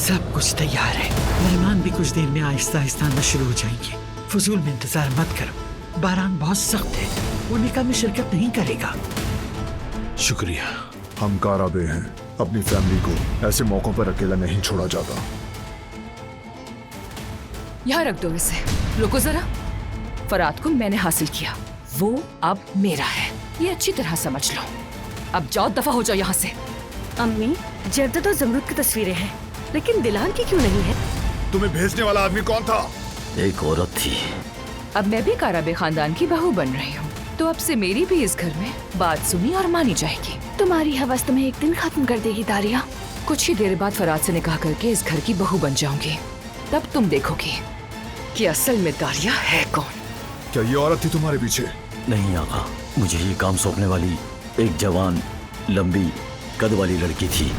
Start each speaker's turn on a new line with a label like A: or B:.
A: सब कुछ तैयार है। मेहमान भी कुछ देर में आहिस्ता आहिस्ता आना शुरू हो जाएंगे। फजूल में इंतजार मत करो। बारान बहुत सख्त है, वो निकाह में शिरकत नहीं करेगा।
B: शुक्रिया।
C: हम काराबे हैं, अपनी फैमिली को ऐसे मौकों पर अकेला नहीं छोड़ा जाता।
D: यहाँ रख दो इसे। रुको जरा, फरात को मैंने हासिल किया, वो अब मेरा है, ये अच्छी तरह समझ लो। अब जाओ, दफा हो जाओ यहाँ से।
E: अम्मी, जर्दा तो जमरूद की तस्वीरें हैं, लेकिन दिलान की क्यों नहीं है?
C: तुम्हें भेजने वाला आदमी कौन था?
F: एक औरत थी।
D: अब मैं भी काराबे खानदान की बहू बन रही हूँ, तो अब से मेरी भी इस घर में बात सुनी और मानी जाएगी।
E: तुम्हारी हवस तुम्हें एक दिन खत्म कर देगी दारिया।
D: कुछ ही देर बाद फरात से निकाह करके इस घर की बहू बन जाऊंगी, तब तुम देखोगी कि असल में दारिया है कौन।
C: क्या ये औरत थी तुम्हारे पीछे?
F: नहीं आका, मुझे ये काम सौंपने वाली एक जवान लंबी कद वाली लड़की थी।